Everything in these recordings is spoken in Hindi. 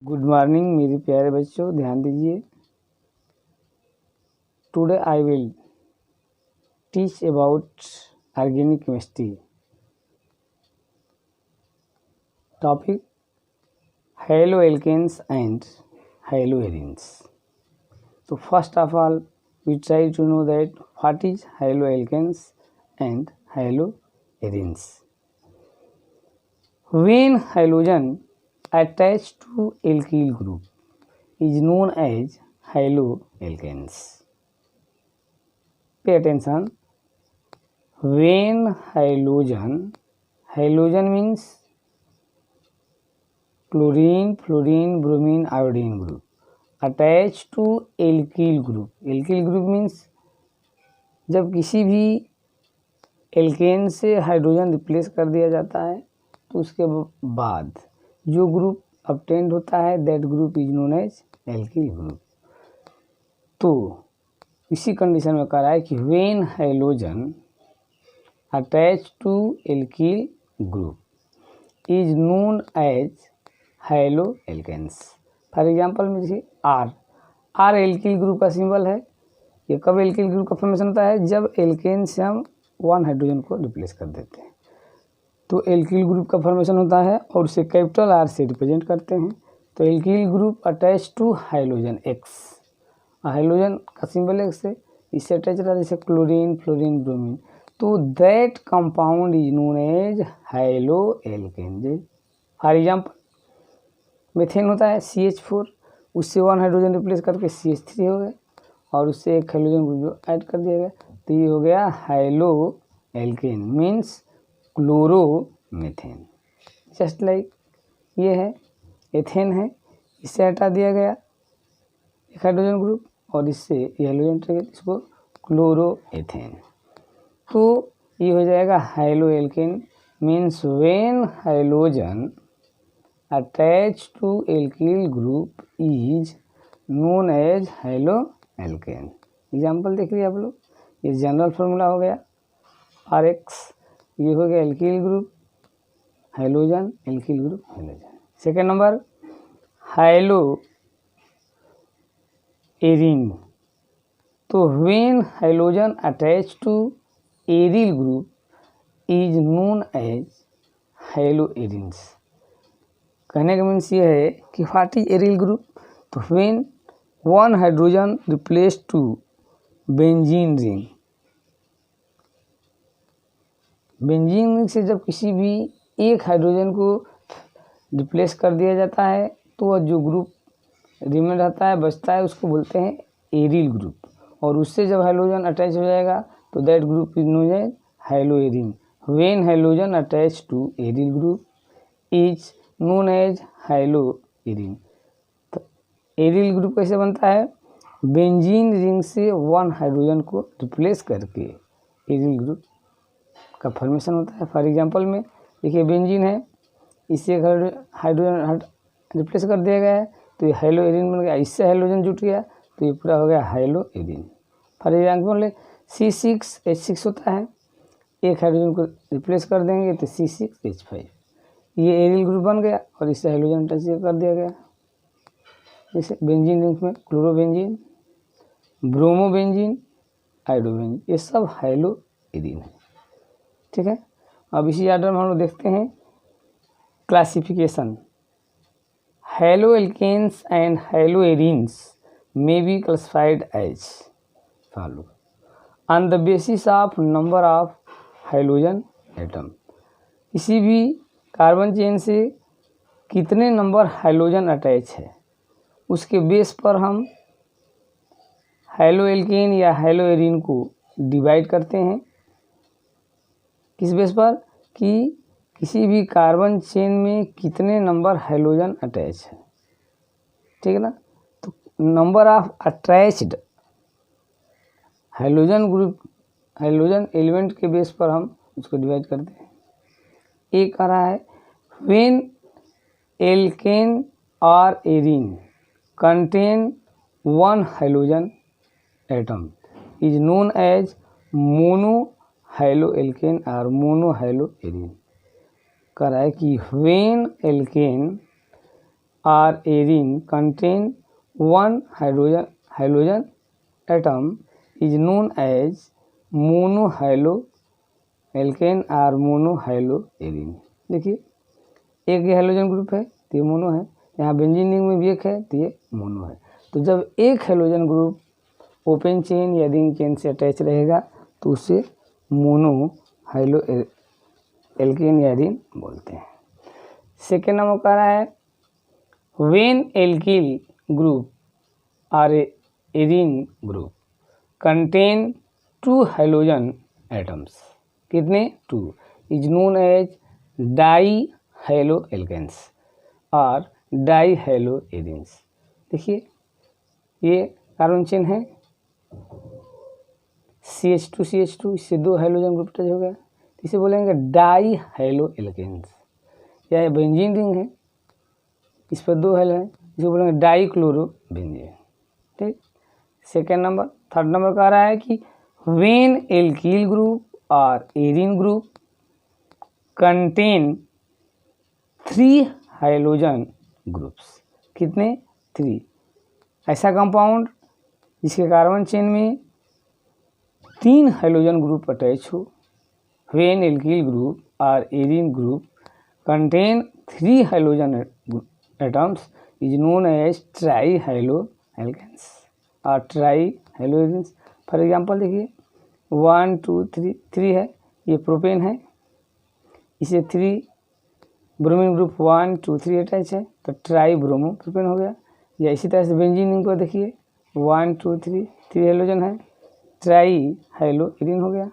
गुड मॉर्निंग मेरे प्यारे बच्चों, ध्यान दीजिए। Today I will teach about organic chemistry. Topic haloalkanes and haloarenes. So first of all, we try to know that what is haloalkanes and haloarenes. When halogen attached to alkyl group is known as haloalkanes. Pay attention. When halogen means chlorine, fluorine, bromine, iodine group attached to alkyl group. Alkyl group means जब किसी भी एल्केन से हाइड्रोजन रिप्लेस कर दिया जाता है तो उसके बाद जो ग्रुप ऑब्टेन्ड होता है that group is known as alkyl group. तो इसी कंडीशन में कह रहा है कि when hydrogen attach to alkyl group is known as haloalkanes. For example में जैसे आर एल्किल ग्रुप का सिंबल है। ये कब एल्किल ग्रुप का फॉर्मेशन होता है? जब एल्केन से हम वन हाइड्रोजन को रिप्लेस कर देते हैं तो एल्किल ग्रुप का फॉर्मेशन होता है और उसे कैपिटल आर से रिप्रेजेंट करते हैं। तो alkyl group attach to hydrogen X, hydrogen का सिंबल एक्स है, इससे अटैच रहता है जैसे क्लोरीन, फ्लोरीन, ब्रोमीन। तो that compound is known as haloalkane. For example methane होता है CH4, उससे वन हाइड्रोजन रिप्लेस करके CH3 हो गया और उससे एक हाइड्रोजन ग्रुप जो ऐड कर दिया गया तो ये हो गया haloalkane means chloromethane. Just like ये है एथेन है, इससे हटा दिया गया एक हाइड्रोजन ग्रुप और इससे ये हाइड्रोजन इसको क्लोरोएथेन। तो ये हो जाएगा haloalkane means when hydrogen attached to alkyl group is known as haloalkane। Example देख लिया आप लोग। ये जनरल फॉर्मूला हो गया RX, ये हो गया alkyl group hydrogen, alkyl group hydrogen. Second number haloarene. तो when hydrogen attach to aryl group is known as haloarenes. कहने का मीन्स ये है कि व्हाट इज एरिल ग्रुप? तो when one hydrogen replace to benzene ring. Benzene ring से जब किसी भी एक हाइड्रोजन को रिप्लेस कर दिया जाता है तो वह जो ग्रुप रिमेन रहता है बचता है उसको बोलते हैं एरिल ग्रुप, और उससे जब हाइड्रोजन अटैच हो जाएगा तो that group is known as haloarene. When hydrogen attach to aryl group is known as haloarene. तो एरिल ग्रुप कैसे बनता है? बेंजीन रिंग से वन हाइड्रोजन को रिप्लेस करके एरिल ग्रुप का फॉर्मेशन होता है। फॉर एग्जांपल में देखिए बेंजीन है, इससे हाइड्रोजन रिप्लेस कर दिया गया है तो ये हैलोएरीन बन गया, इससे हाइड्रोजन जुट गया तो ये पूरा हो गया हैलोएरीन। फॉर एग्जांपल C6H6 होता है, एक हाइड्रोजन को रिप्लेस कर देंगे तो C6H5, ये एरिल ग्रुप बन गया और इससे हाइड्रोजन टच कर दिया गया। जैसे बेंजीन रिंग में क्लोरोबेंजीन, ब्रोमोबेंजीन, आयोडोबेंजीन, ये सब हैलोएरीन है। ठीक है, अब इसी आर्डर में हम लोग देखते हैं classification. Haloalkanes and haloarenes may be classified as follow on the basis of number of halogen atom। किसी भी कार्बन चेन से कितने नंबर हाइड्रोजन अटैच है उसके बेस पर हम हैलोएल्केन या हैलोएरीन को डिवाइड करते हैं। किस बेस पर? कि किसी भी कार्बन चेन में कितने नंबर हाइड्रोजन अटैच है। ठीक है ना? तो number of attached hydrogen group, hydrogen element के बेस पर हम उसको डिवाइड करते हैं। एक कह रहा है व्हेन एल्केन और arene contain one hydrogen atom is known as mono haloalkane और मोनो हैलोएरीन। कह रहा है कि when alkane or arene contain one halogen atom is known as monohaloalkane or monohaloarene। देखिए एक ये हेलोजन ग्रुप है तो ये मोनो है, यहाँ बेंजीन रिंग में भी एक है तो ये मोनो है। तो जब एक हेलोजन ग्रुप ओपन चेन या रिंग चेन से अटैच रहेगा तो उसे मोनोहालोएल्केन या एरीन बोलते हैं। सेकेंड नंबर कह रहा है व्हेन एल्किल ग्रुप और arene group contain 2 halogen atoms, कितने 2, is known as di haloalkanes और डाई हेलोएरीन्स। देखिए ये कार्बन चेन है CH2 इससे 2 हेलोजन ग्रुप टच हो गया, इसे बोलेंगे डाई हेलोएल्केन्स। यह बेंजीन रिंग है, इस पर 2 हेलो है, इसे बोलेंगे डाई क्लोरो बेंजीन। ठीक। सेकेंड नंबर, थर्ड नंबर कह रहा है कि व्हेन एल्किल ग्रुप और arene group contain 3 halogen groups, कितने 3, ऐसा कंपाउंड जिसके कार्बन चेन में 3 हाइलोजन ग्रुप अटैच हो। व्हेन एल्किल ग्रुप और arene group contain 3 halogen atoms is known as tri haloalkanes और ट्राई हाइलोएरीन्स। फॉर एग्जांपल देखिए 1 2 3 है, ये प्रोपेन है, इसे 3 ब्रोमीन ग्रुप 1 2 3 अटैच है तो ट्राई ब्रोमो प्रोपेन हो गया। या इसी तरह से बेंजीन को देखिए 1 2 3 हेलोजन है, ट्राई हाइलोएरीन हो गया।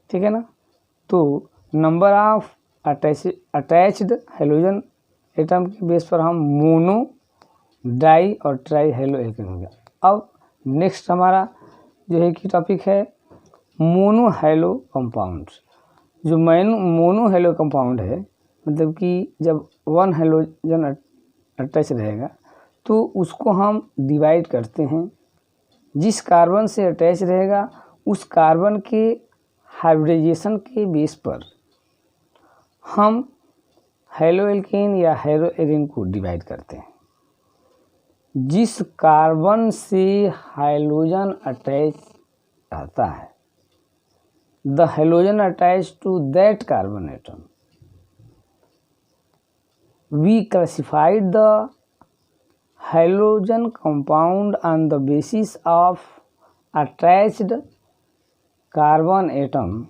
ठीक है ना। तो number of attached halogen atom के बेस पर हम मोनो, डाई और ट्राई हाइलोएल्केन हो गया। अब नेक्स्ट हमारा जो है कि टॉपिक है मोनो हाइलो कंपाउंड। जो मोनो हाइलो कंपाउंड है मतलब कि जब 1 हाइलोजन अटैच रहेगा तो उसको हम डिवाइड करते हैं। जिस कार्बन से अटैच रहेगा उस कार्बन के हाइब्रिडाइजेशन के बेस पर हम हाइलोएल्केन या हाइलोएरीन को डिवाइड करते हैं। जिस कार्बन से हाइलोजन अटैच रहता है, the halogen attach to that carbon atom, we classified the halogen compound on the basis of attached carbon atom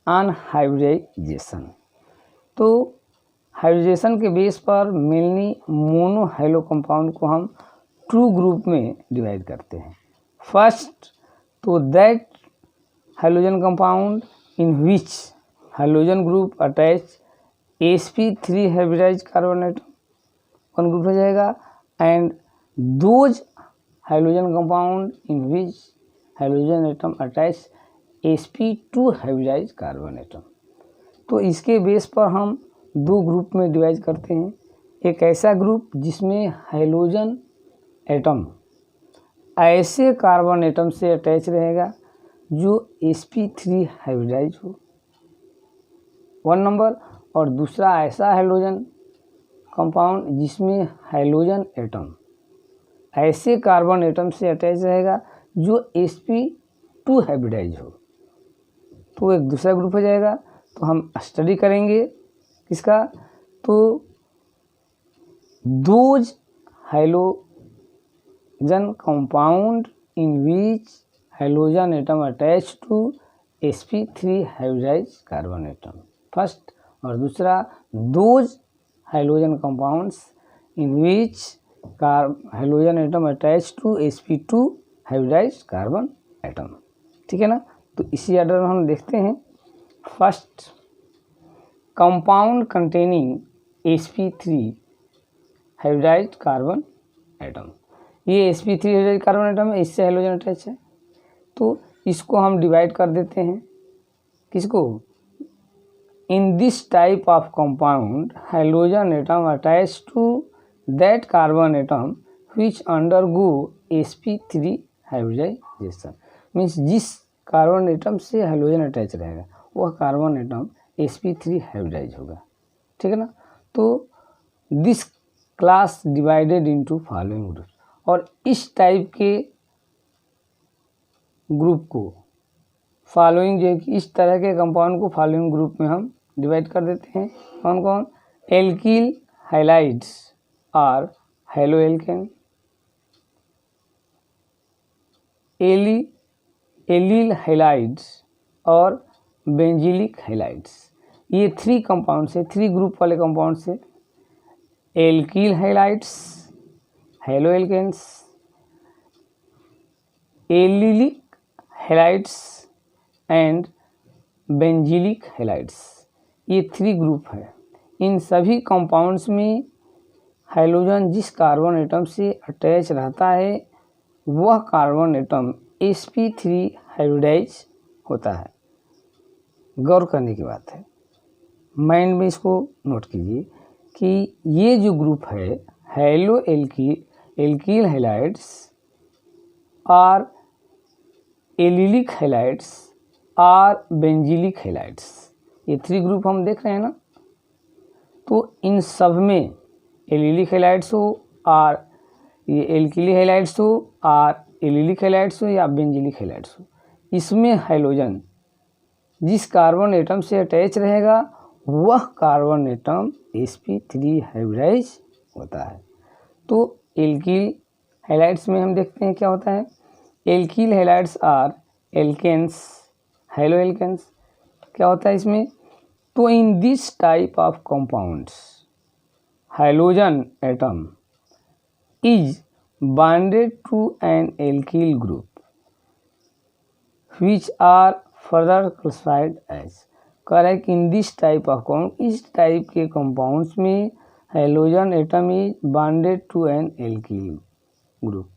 on hybridization। तो हाइब्रिडाइजेशन के बेस पर मेनली मोनो हाइलो कंपाउंड को हम 2 ग्रुप में डिवाइड करते हैं। फर्स्ट, तो that halogen compound in which halogen group attach sp3 hybridise carbon atom, one group हो जाएगा। And those halogen compound in which halogen atom attach sp2 hybridise carbon atom. तो इसके बेस पर हम 2 ग्रुप में डिवाइड करते हैं। एक ऐसा ग्रुप जिसमें हाइलोजन एटम ऐसे कार्बन एटम से अटैच रहेगा जो sp3 हाइब्रिडाइज हो, 1 नंबर। और दूसरा ऐसा हाइलोजन कंपाउंड जिसमें हाइलोजन एटम ऐसे कार्बन एटम से अटैच रहेगा जो sp2 हाइब्रिडाइज हो, तो एक दूसरा ग्रुप हो जाएगा। तो हम स्टडी करेंगे किसका, तो those halogen compound in which halogen atom attach to sp3 hybridise carbon atom first, और दूसरा those halogen compounds in which halogen atom attach to sp2 hybridise carbon atom. ठीक है ना। तो इसी ऑर्डर में हम देखते हैं। First, compound containing sp3 hybridise carbon atom. ये sp3 हाइब्रिडाइज कार्बन एटम है, इससे हाइलोजन अटैच है, तो इसको हम डिवाइड कर देते हैं। किसको, in this type of compound halogen atom attached to that carbon atom which undergo sp3 hybridization। Means जिस कार्बन एटम से हाइलोजन अटैच रहेगा वह कार्बन एटम sp3 हाइब्रिडाइज होगा। ठीक है ना। तो this class divided into following group, और इस टाइप के ग्रुप को फॉलोइंग, जो कि इस तरह के कंपाउंड को फॉलोइंग ग्रुप में हम डिवाइड कर देते हैं। कौन कौन? एल्किल हैलाइड्स और हेलो एल्केन, एलिल हैलाइड्स और बेंजिलिक हैलाइड्स। ये 3 कंपाउंड से, 3 ग्रुप वाले कंपाउंड से, alkyl halides, halo alkanes, allylic halides and benzylic halides, ये 3 ग्रुप है। इन सभी कंपाउंड्स में हाइड्रोजन जिस कार्बन एटम से अटैच रहता है वह कार्बन एटम sp3 हाइब्रिडाइज होता है। गौर करने की बात है, माइंड में इसको नोट कीजिए कि ये जो ग्रुप है हेलो एल्किल हैलाइड्स और एलिलिक हैलाइड्स और बेंजिलिक हैलाइड्स, ये 3 ग्रुप हम देख रहे हैं ना। तो इन सब में एलिलिक हैलाइड्स हो और ये एल्किली हैलाइड्स हो और एलिलिक हैलाइड्स हो या बेंजिलिक हैलाइड्स हो, इसमें हाइड्रोजन जिस कार्बन एटम से अटैच रहेगा वह कार्बन एटम sp3 हाइब्रिडाइज होता है। तो एल्किल हैलाइड्स में हम देखते हैं क्या होता है। Alkyl halides are alkanes, halo alkanes, क्या होता है इसमें? तो in this type of compounds hydrogen atom is bonded to an alkyl group which are further classified as, correct, in this type of compound, इस टाइप के कंपाउंड्स में hydrogen atom is bonded to an alkyl group.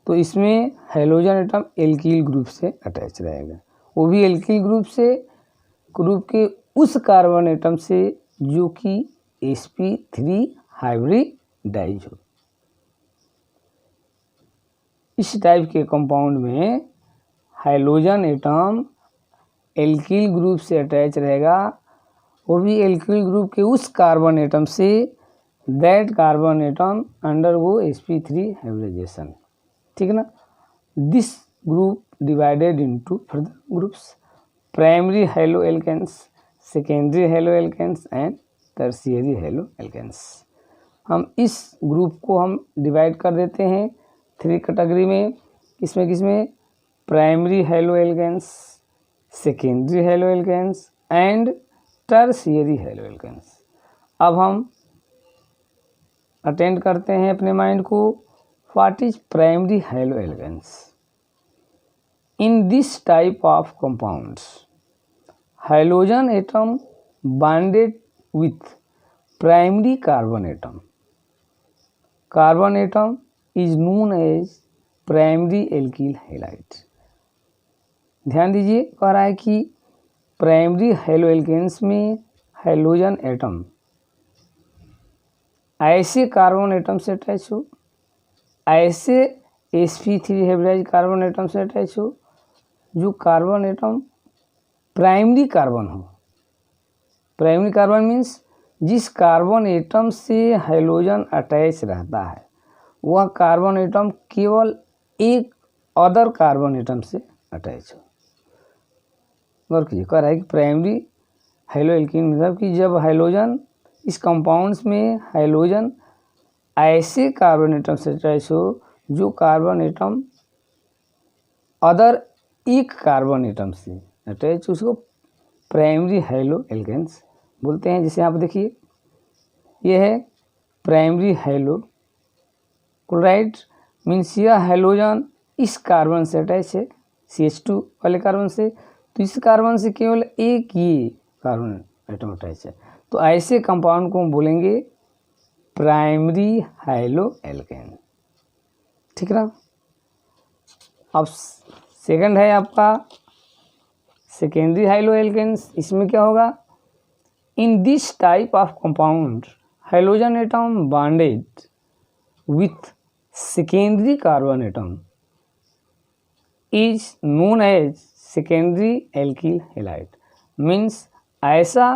तो इसमें हाइड्रोजन एटम एल्किल ग्रुप से अटैच रहेगा, वो भी एल्किल ग्रुप के उस कार्बन एटम से जो कि sp3 हाइब्रिडाइज हो। इस टाइप के कंपाउंड में हाइड्रोजन एटम एल्किल ग्रुप से अटैच रहेगा, वो भी एल्किल ग्रुप के उस कार्बन एटम से that carbon atom undergo sp3 hybridisation, ठीक है ना। This group divided into further groups, primary halo alkanes, secondary halo alkanes and tertiary halo alkanes. हम इस ग्रुप को हम डिवाइड कर देते हैं 3 कैटेगरी में। किसमें? Primary halo alkanes, secondary halo alkanes and tertiary halo alkanes. अब हम अटेंड करते हैं अपने माइंड को, what is primary halo alkanes. In this type of compounds hydrogen atom bonded with primary carbon atom is known as primary alkyl halide. ध्यान दीजिए, कह रहा है कि प्राइमरी हेलो एल्केन्स में हाइड्रोजन एटम ऐसे कार्बन एटम से अटैच हो, ऐसे sp3 हाइब्रिडाइज कार्बन एटम से अटैच हो जो कार्बन एटम प्राइमरी कार्बन हो। प्राइमरी कार्बन मीन्स जिस कार्बन एटम से हाइड्रोजन अटैच रहता है वह कार्बन एटम केवल एक अदर कार्बन एटम से अटैच हो। गौर कीजिए, कह रहा है कि प्राइमरी हेलो एल्कीन मतलब कि जब हाइड्रोजन इस कंपाउंड्स में हाइड्रोजन ऐसे कार्बन एटम से अटैच हो जो कार्बन एटम अदर एक कार्बन एटम से अटैच, उसको प्राइमरी हेलो एल्केन्स बोलते हैं। जैसे आप देखिए, यह है प्राइमरी हेलो क्लोराइड, मीन्स यह हाइड्रोजन इस कार्बन से अटैच है, CH2 वाले कार्बन से, तो इस कार्बन से केवल एक ये कार्बन एटम अटैच है, तो ऐसे कंपाउंड को हम बोलेंगे प्राइमरी हेलो एल्केन, ठीक है ना। अब सेकंड है आपका सेकेंडरी हेलो एल्केन्स। इसमें क्या होगा? In this type of compound hydrogen atom bonded with secondary carbon atom is known as secondary alkyl halide. Means ऐसा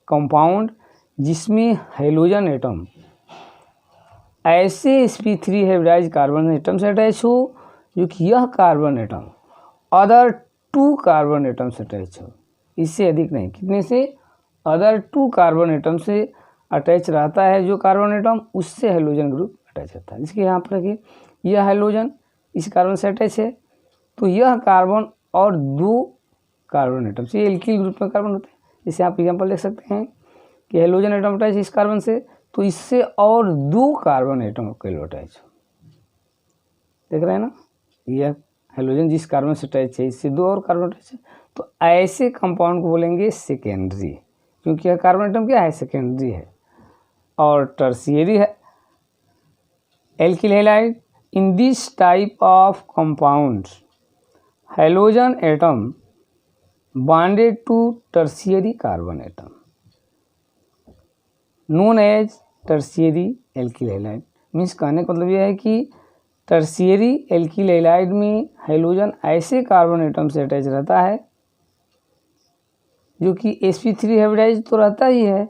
कंपाउंड जिसमें हाइड्रोजन एटम ऐसे sp3 हाइब्रिडाइज कार्बन एटम से अटैच हो जो कि यह carbon atom other 2 carbon atom से अटैच हो, इससे अधिक नहीं, कितने से, अदर 2 कार्बन एटम से अटैच रहता है जो कार्बन एटम, उससे हेलोजन ग्रुप अटैच रहता है। जिसके यहाँ पर रखिए यह हेलोजन इस कार्बन से अटैच है, तो यह कार्बन और 2 कार्बन एटम से, ये एल्किल ग्रुप में कार्बन होते हैं। जैसे आप एग्जाम्पल देख सकते हैं कि हेलोजन एटम अटैच इस कार्बन से, तो इससे और 2 कार्बन एटम के अटैच हो, देख रहे हैं ना, यह हेलोजन जिस कार्बन से अटैच है इससे 2 और कार्बन अटैच है, तो ऐसे कंपाउंड को बोलेंगे सेकेंडरी, क्योंकि यह कार्बन एटम क्या है, सेकेंडरी है। और टर्शियरी है alkyl halide, in this type of compound halogen atom bonded to tertiary carbon atom known as tertiary alkyl halide। Means कहने का मतलब यह है कि टर्शियरी एल्किल हैलाइड में हेलोजन ऐसे कार्बन एटम से अटैच रहता है जो कि sp3 हाइब्रिडाइज तो रहता ही है,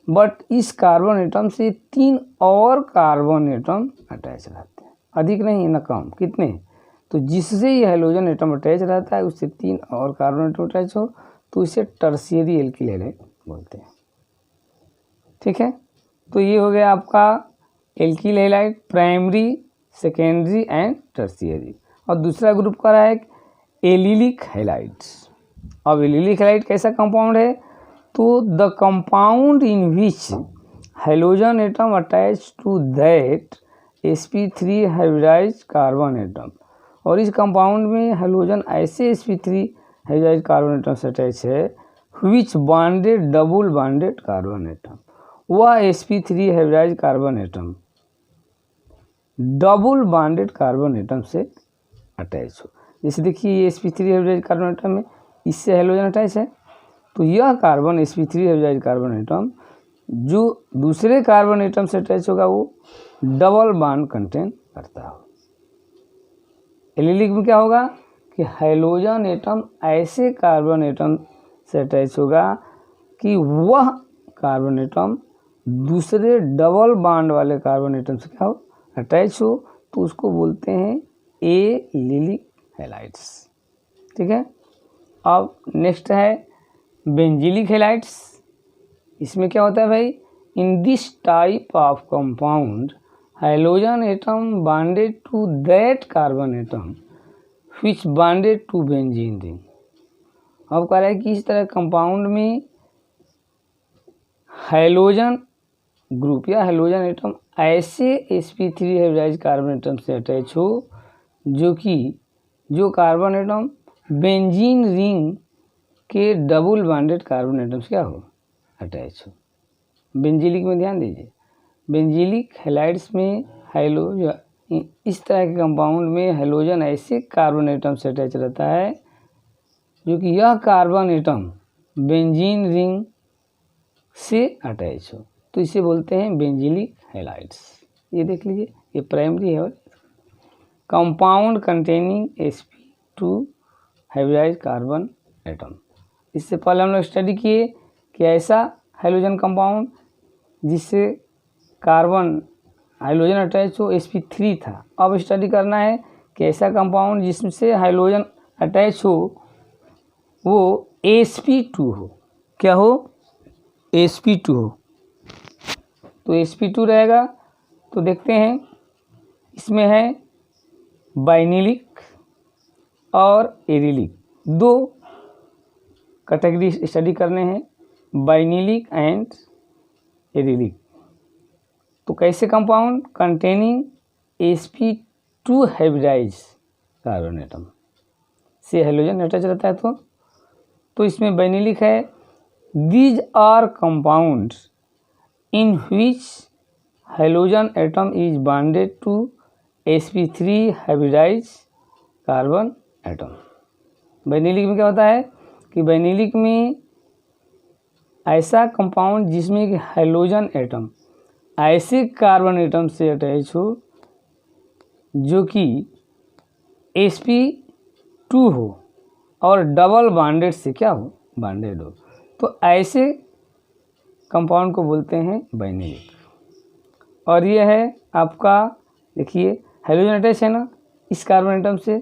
बट इस कार्बन एटम से 3 और कार्बन एटम अटैच रहते हैं, अधिक नहीं न कम, कितने, तो जिससे ये हेलोजन एटम अटैच रहता है उससे 3 और कार्बन एटम अटैच हो, तो इसे टर्शियरी एल्किल हैलाइड बोलते हैं। ठीक है, तो ये हो गया आपका alkyl halide, primary, secondary and tertiary. और दूसरा ग्रुप का रहा है एलिलिक हैलाइड्स। अब एलिलिक हैलाइड कैसा कंपाउंड है, तो the compound in which halogen atom attach to that sp3 hybridise carbon atom, और इस कंपाउंड में हेलोजन ऐसे sp3 हाइब्रिडाइज कार्बन एटम से अटैच है which bonded double bonded carbon atom, वह sp3 hybridise carbon atom double bonded carbon atom से अटैच हो। जैसे देखिए ये sp3 हाइब्रिडाइज कार्बन एटम है, इससे हेलोजन अटैच है, तो यह carbon sp3 hybridise carbon atom जो दूसरे कार्बन एटम से अटैच होगा वो डबल बॉन्ड कंटेन करता हो। एलिलिक में क्या होगा कि हेलोजन एटम ऐसे कार्बन एटम से अटैच होगा कि वह कार्बन एटम दूसरे डबल बॉन्ड वाले कार्बन एटम से क्या हो, अटैच हो, तो उसको बोलते हैं एलिलिक हैलाइड्स। ठीक है, अब नेक्स्ट है बेंजिलिक हैलाइड्स। इसमें क्या होता है भाई, in this type of compound halogen atom bonded to that carbon atom which bonded to benzene ring. अब कह रहा है कि इस तरह कंपाउंड में हेलोजन ग्रुप या हेलोजन एटम ऐसे sp3 हाइब्रिडाइज कार्बन एटम से अटैच हो जो कार्बन एटम बेंजीन रिंग के डबल बॉन्डेड कार्बन एटम से क्या हो, अटैच हो। बेंजिलिक में ध्यान दीजिए, बेंजिलिक हैलाइड्स में हेलोजन, इस तरह के कंपाउंड में हेलोजन ऐसे कार्बन एटम से अटैच रहता है जो कि यह कार्बन एटम बेंजीन रिंग से अटैच हो, तो इसे बोलते हैं बेंजिलिक हैलाइड्स। ये देख लीजिए, ये प्राइमरी है, compound containing sp2 hybridise carbon atom. इससे पहले हम लोग स्टडी किए कि ऐसा हाइड्रोजन कंपाउंड जिससे कार्बन हाइड्रोजन अटैच हो sp3 था। अब स्टडी करना है कि ऐसा कंपाउंड जिससे हाइड्रोजन अटैच हो वो sp2 हो। क्या हो? sp2 हो। तो sp2 रहेगा, तो देखते हैं इसमें है बाइनिलिक और एरिलिक, दो कैटेगरी स्टडी करने हैं, बाइनिलिक एंड एरिलिक। तो कैसे compound containing sp2 hybridise carbon atom से हाइड्रोजन अटैच रहता है, तो इसमें बाइनिलिक है। These are compounds in which hydrogen atom is bonded to sp3 hybridise carbon atom. Vinylic में क्या होता है कि बाइनिलिक में ऐसा कंपाउंड जिसमें कि हाइड्रोजन एटम ऐसे कार्बन एटम से अटैच हो जो कि sp2 हो और डबल बॉन्डेड से क्या हो, बॉन्डेड हो, तो ऐसे कंपाउंड को बोलते हैं बाइनिलिक। और ये है आपका, देखिए हाइड्रोजन अटैच है ना इस कार्बन एटम से,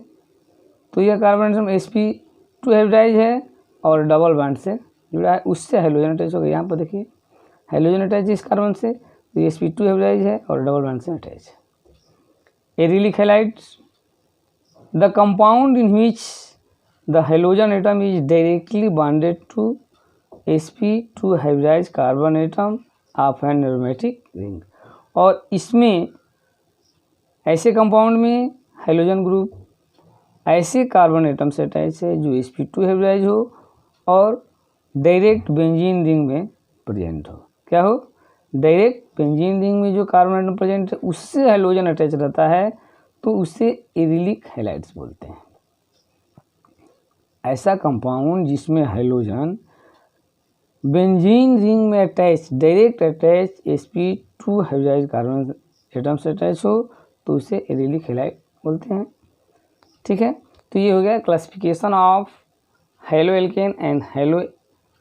तो यह कार्बन एटम sp2 हाइब्रिडाइज है और डबल बॉन्ड से जुड़ा है, उससे हाइड्रोजन अटैच हो गया। यहाँ पर देखिए हाइड्रोजन अटैच है इस कार्बन से, तो ये sp2 हाइब्रिडाइज है और डबल बॉन्ड से अटैच है। Arylic halides, the compound in which the hydrogen atom is directly bonded to sp2 hybridise carbon atom of an aromatic ring. और इसमें ऐसे कंपाउंड में हाइड्रोजन ग्रुप ऐसे कार्बन एटम से अटैच है जो sp2 हाइब्रिडाइज हो और डायरेक्ट बेंजीन रिंग में प्रेजेंट हो। क्या हो? डायरेक्ट बेंजीन रिंग में जो कार्बन एटम प्रेजेंट है उससे हाइड्रोजन अटैच रहता है, तो उससे एरिलिक हैलाइड्स बोलते हैं। ऐसा कंपाउंड जिसमें हाइड्रोजन बेंजीन रिंग में attach, direct attach sp2 hybridise carbon atom से अटैच हो, तो उसे एरिलिक हैलाइड बोलते हैं। ठीक है, तो ये हो गया classification of halo alkane and halo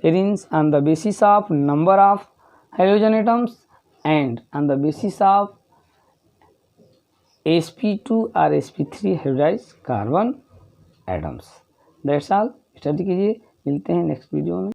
arenes on the basis of number of hydrogen atoms and on the basis of sp2 और sp3 hybridise carbon atoms. That's all. Study कीजिए, मिलते हैं नेक्स्ट वीडियो में।